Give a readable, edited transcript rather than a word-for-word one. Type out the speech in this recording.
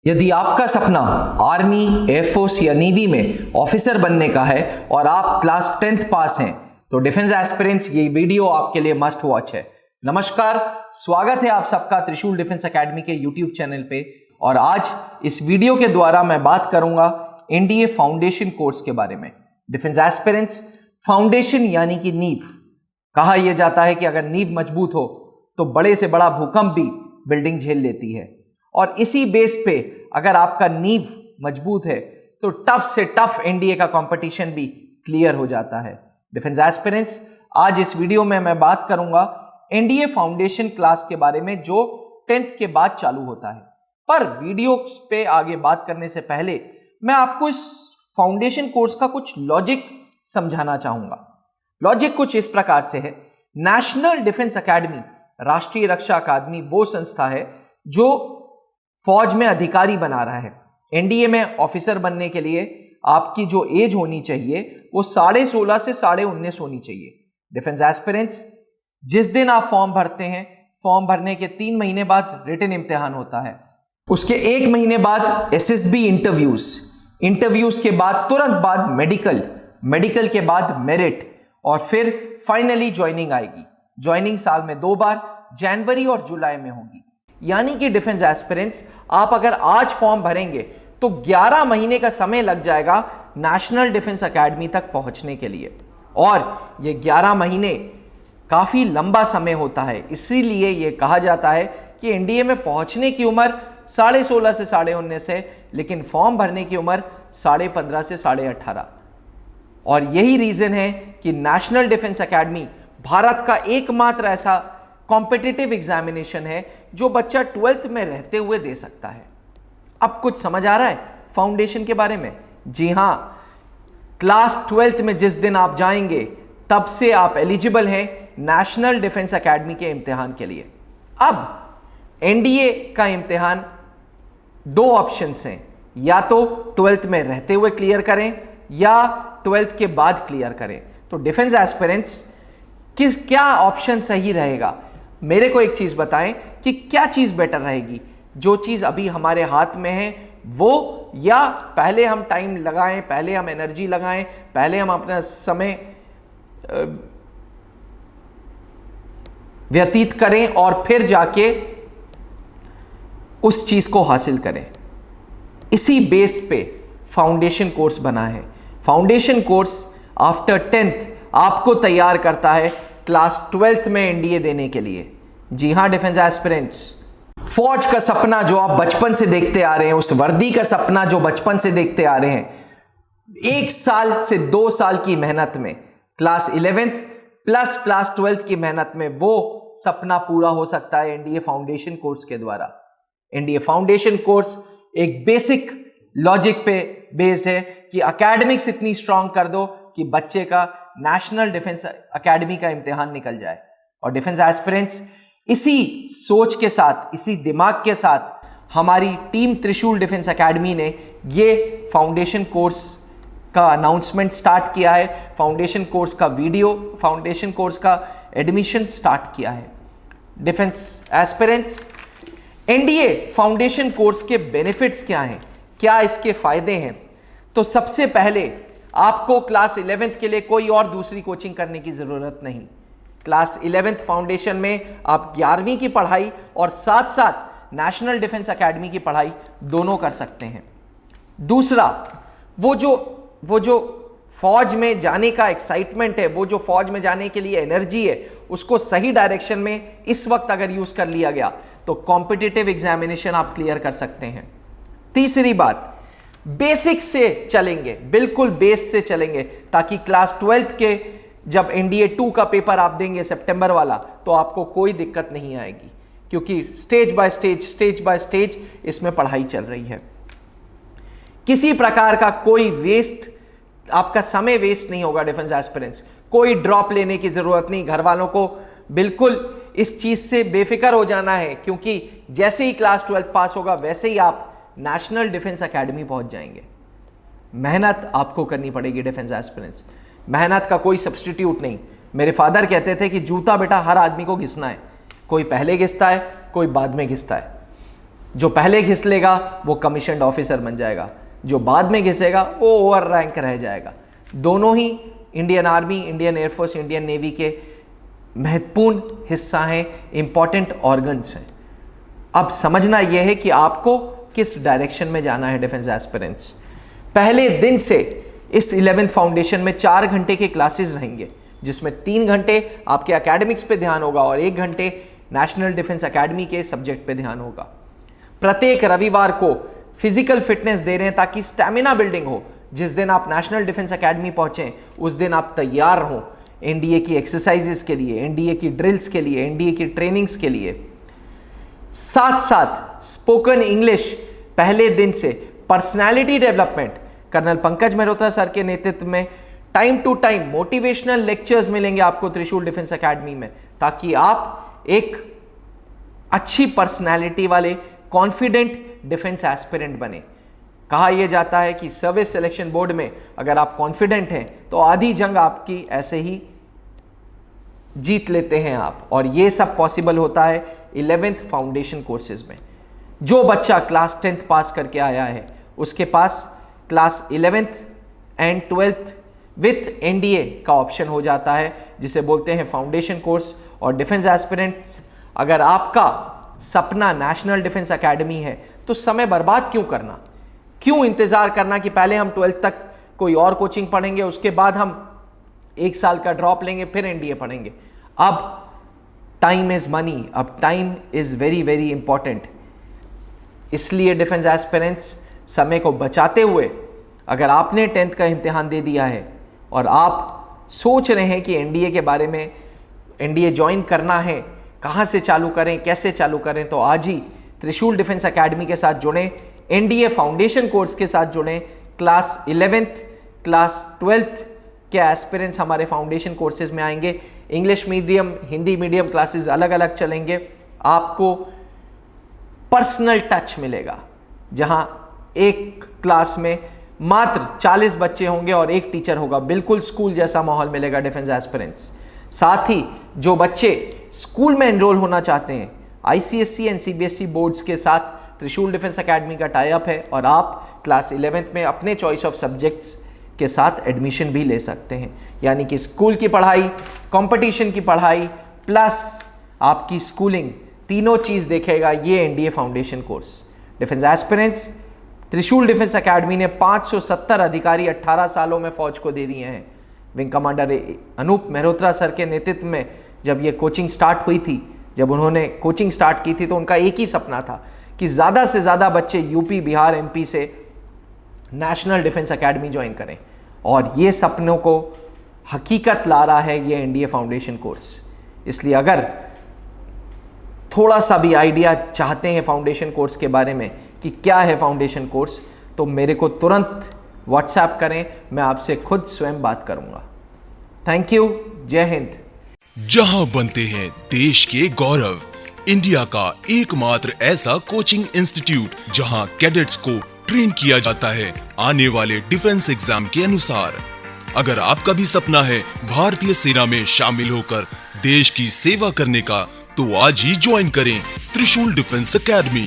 यदि आपका सपना आर्मी, एयरफोर्स या नेवी में ऑफिसर बनने का है और आप क्लास 10th पास हैं तो डिफेंस एस्पिरेंट्स ये वीडियो आपके लिए मस्ट वॉच है। नमस्कार, स्वागत है आप सबका त्रिशूल डिफेंस एकेडमी के यूट्यूब चैनल पे। और आज इस वीडियो के द्वारा मैं बात करूंगा एनडीए फाउंडेशन कोर्स के बारे में। डिफेंस एस्पिरेंट्स, फाउंडेशन यानी कि नींव। कहा यह जाता है कि अगर नींव मजबूत हो तो बड़े से बड़ा भूकंप भी बिल्डिंग झेल लेती है, और इसी बेस पे अगर आपका नींव मजबूत है तो टफ से टफ एनडीए का कंपटीशन भी क्लियर हो जाता है। डिफेंस एस्पिरेंट्स, आज इस वीडियो में मैं बात करूंगा एनडीए फाउंडेशन क्लास के बारे में जो 10th के बाद चालू होता है। पर वीडियो पे आगे बात करने से पहले मैं आपको इस फाउंडेशन कोर्स का कुछ लॉजिक समझाना चाहूंगा। लॉजिक कुछ इस प्रकार से है। नेशनल डिफेंस एकेडमी, राष्ट्रीय रक्षा अकादमी, वो संस्था है जो फौज में अधिकारी बना रहा है। एनडीए में ऑफिसर बनने के लिए आपकी जो एज होनी चाहिए वो 16.5 से 19.5 होनी चाहिए। डिफेंस एस्पिरेंट्स, जिस दिन आप फॉर्म भरते हैं, फॉर्म भरने के 3 महीने बाद रिटन इम्तिहान होता है। उसके 1 महीने बाद एसएसबी इंटरव्यूज के बाद तुरंत बाद मेडिकल के बाद मेरिट, और फिर फाइनली ज्वाइनिंग आएगी। ज्वाइनिंग साल में 2 बार, जनवरी और जुलाई में होगी। यानी कि डिफेंस एस्पिरेंट्स, आप अगर आज फॉर्म भरेंगे तो 11 महीने का समय लग जाएगा नेशनल डिफेंस एकेडमी तक पहुंचने के लिए, और ये 11 महीने काफी लंबा समय होता है। इसीलिए ये कहा जाता है कि एनडीए में पहुंचने की उम्र 16.5 से 19.5 है, लेकिन फॉर्म भरने की उम्र 15.5 से 18.5। और यही रीजन है कि नेशनल डिफेंस एकेडमी भारत का एकमात्र ऐसा कॉम्पिटिटिव एग्जामिनेशन है जो बच्चा 12th में रहते हुए दे सकता है। अब कुछ समझ आ रहा है फाउंडेशन के बारे में? जी हां, क्लास 12th में जिस दिन आप जाएंगे तब से आप एलिजिबल हैं नेशनल डिफेंस एकेडमी के इम्तिहान के लिए। अब एनडीए का इम्तिहान 2 ऑप्शंस हैं, या तो 12th में रहते हुए क्लियर करें या 12th के बाद क्लियर करें। तो डिफेंस एस्पिरेंट्स, क्या ऑप्शन सही रहेगा? मेरे को एक चीज बताएं कि क्या चीज बेटर रहेगी, जो चीज अभी हमारे हाथ में है वो, या पहले हम टाइम लगाएं, पहले हम एनर्जी लगाएं, पहले हम अपना समय व्यतीत करें और फिर जाके उस चीज को हासिल करें। इसी बेस पे फाउंडेशन कोर्स बना है। फाउंडेशन कोर्स आफ्टर 10th आपको तैयार करता है क्लास 12th में एनडीए देने के लिए। जी हां डिफेंस एस्पिरेंट्स, फौज का सपना जो आप बचपन से देखते आ रहे हैं, उस वर्दी का सपना जो बचपन से देखते आ रहे हैं, 1 साल से 2 साल की मेहनत में, class 11th plus class 12th की मेहनत में वो सपना पूरा हो सकता है एनडीए फाउंडेशन कोर्स के द्वारा। एनडीए फाउंडेशन कोर्स एक बेसिक लॉजिक पे बेस्ड है कि एकेडमिक्स इतनी स्ट्रांग कर दो कि बच्चे का नेशनल डिफेंस एकेडमी का इम्तिहान निकल जाए। और डिफेंस एस्पिरेंट्स, इसी सोच के साथ, इसी दिमाग के साथ हमारी टीम त्रिशूल डिफेंस एकेडमी ने ये फाउंडेशन कोर्स का अनाउंसमेंट स्टार्ट किया है। फाउंडेशन कोर्स का वीडियो, फाउंडेशन कोर्स का एडमिशन स्टार्ट किया है। Defence aspirants, NDA foundation course के बेनिफिट्स क्या हैं, क्या इसके फायदे हैं? तो सबसे पहले आपको क्लास 11th के लिए कोई और दूसरी कोचिंग करने की जरूरत नहीं। क्लास 11th फाउंडेशन में आप 11वीं की पढ़ाई और साथ साथ नेशनल डिफेंस एकेडमी की पढ़ाई दोनों कर सकते हैं। दूसरा, वो जो फौज में जाने का एक्साइटमेंट है, वो जो फौज में जाने के लिए एनर्जी है, उसको सही डायरेक्शन में इस वक्त अगर यूज कर लिया गया तो कॉम्पिटिटिव एग्जामिनेशन आप क्लियर कर सकते हैं। तीसरी बात, बेसिक से चलेंगे, बिल्कुल बेस से चलेंगे, ताकि क्लास 12th के जब एनडीए 2 का पेपर आप देंगे सितंबर वाला, तो आपको कोई दिक्कत नहीं आएगी, क्योंकि स्टेज बाय स्टेज इसमें पढ़ाई चल रही है। किसी प्रकार का कोई वेस्ट, आपका समय वेस्ट नहीं होगा डिफेंस एस्पिरेंट्स। कोई ड्रॉप लेने की जरूरत नहीं। घर वालों को बिल्कुल इस चीज से बेफिक्र हो जाना है, क्योंकि जैसे ही क्लास 12th पास होगा वैसे ही आप नेशनल डिफेंस एकेडमी पहुंच जाएंगे। मेहनत आपको करनी पड़ेगी डिफेंस एस्पिरेंट्स, मेहनत का कोई सब्स्टिट्यूट नहीं। मेरे फादर कहते थे कि जूता बेटा हर आदमी को घिसना है, कोई पहले घिसता है, कोई बाद में घिसता है। जो पहले घिस लेगा वो कमीशन्ड ऑफिसर बन जाएगा, जो बाद में घिसेगा वो ओवर रैंक रह जाएगा। दोनों ही Indian army, Indian air force, Indian navy के महत्वपूर्ण हिस्सा हैं, इंपॉर्टेंट ऑर्गन्स हैं। अब समझना यह है कि आपको किस डायरेक्शन में जाना है डिफेंस एस्पिरेंट्स। पहले दिन से इस 11th फाउंडेशन में 4 घंटे के क्लासेस रहेंगे, जिसमें 3 घंटे आपके एकेडमिक्स पे ध्यान होगा और 1 घंटे नेशनल डिफेंस एकेडमी के सब्जेक्ट पे ध्यान होगा। प्रत्येक रविवार को फिजिकल फिटनेस दे रहे हैं ताकि स्टैमिना बिल्डिंग हो। जिस दिन आप नेशनल डिफेंस एकेडमी पहुंचे उस दिन आप तैयार हो एनडीए की एक्सरसाइजेस के लिए, एनडीए की ड्रिल्स के लिए, एनडीए की ट्रेनिंग्स के लिए। साथ साथ स्पोकन इंग्लिश पहले दिन से, personality development colonel Pankaj Mehrotra sir के नेतृत्व में time to time motivational lectures मिलेंगे आपको त्रिशूल डिफेंस एकेडमी में, ताकि आप एक अच्छी पर्सनालिटी वाले कॉन्फिडेंट डिफेंस एस्पिरेंट बने। कहा यह जाता है कि सर्विस सिलेक्शन बोर्ड में अगर आप कॉन्फिडेंट हैं तो आधी जंग आपकी ऐसे ही जीत लेते हैं आप, और ये सब पॉसिबल होता है 11th फाउंडेशन कोर्सेज में। जो बच्चा क्लास 10th पास करके आया है उसके पास class 11th and 12th with NDA का ऑप्शन हो जाता है, जिसे बोलते हैं फाउंडेशन कोर्स। और डिफेंस एस्पिरेंट्स, अगर आपका सपना नेशनल डिफेंस एकेडमी है तो समय बर्बाद क्यों करना, क्यों इंतजार करना कि पहले हम 12th तक कोई और कोचिंग पढ़ेंगे, उसके बाद हम 1 साल का ड्रॉप लेंगे, फिर एनडीए पढ़ेंगे। अब टाइम इज मनी, अब time is very very important. इसलिए डिफेंस एस्पिरेंट्स समय को बचाते हुए, अगर आपने 10th का इम्तिहान दे दिया है और आप सोच रहे हैं कि एनडीए के बारे में, एनडीए ज्वाइन करना है, कहाँ से चालू करें, कैसे चालू करें, तो आज ही त्रिशूल डिफेंस एकेडमी के साथ जुड़ें, एनडीए फाउंडेशन कोर्स के साथ जुड़ें। क्लास 11th, क्लास 12th के एस्पिरेंट्स हमारे फाउंडेशन कोर्सेज में आएंगे। English medium, Hindi medium classes अलग अलग चलेंगे। आपको पर्सनल टच मिलेगा, जहां एक क्लास में मात्र 40 बच्चे होंगे और एक टीचर होगा। बिल्कुल स्कूल जैसा माहौल मिलेगा डिफेंस एस्पिरेंट्स। साथ ही जो बच्चे स्कूल में एनरोल होना चाहते हैं, आईसीएसई एंड सीबीएसई बोर्ड्स के साथ त्रिशूल डिफेंस एकेडमी का टाई अप है और आप क्लास 11th में अपने चॉइस ऑफ सब्जेक्ट्स के साथ एडमिशन भी ले सकते हैं। यानी कि स्कूल की पढ़ाई, कंपटीशन की पढ़ाई प्लस आपकी स्कूलिंग, तीनों चीज़ देखेगा ये NDA foundation course. Defence aspirants, त्रिशूल डिफेंस एकेडमी ने 570 अधिकारी 18 सालों में फौज को दे दिए हैं। Wing commander Anup Mehrotra sir के नेतृत्व में जब ये कोचिंग स्टार्ट हुई थी, जब उन्होंने कोचिंग स्टार्ट की थी, तो उनका एक ही सपना था कि ज़्यादा से ज़्यादा बच्चे यूपी, बिहार, एमपी से नेशनल डिफेंस एकेडमी ज्वाइन करें, और ये सपनों को हकीकत ला रहा है ये एनडीए फाउंडेशन कोर्स। इसलिए अगर थोड़ा सा भी आइडिया चाहते हैं फाउंडेशन कोर्स के बारे में कि क्या है फाउंडेशन कोर्स, तो मेरे को तुरंत व्हाट्सएप करें, मैं आपसे खुद स्वयं बात करूंगा। थैंक यू, जय हिंद। जहां बनते हैं देश के गौरव, इंडिया का एकमात्र ऐसा कोचिंग इंस्टीट्यूट जहां कैडेट्स को ट्रेन किया जाता है आने वाले डिफेंस एग्जाम के अनुसार। अगर आपका भी सपना है भारतीय सेना में शामिल होकर देश की सेवा करने का, तो आज ही ज्वाइन करें त्रिशूल डिफेंस एकेडमी।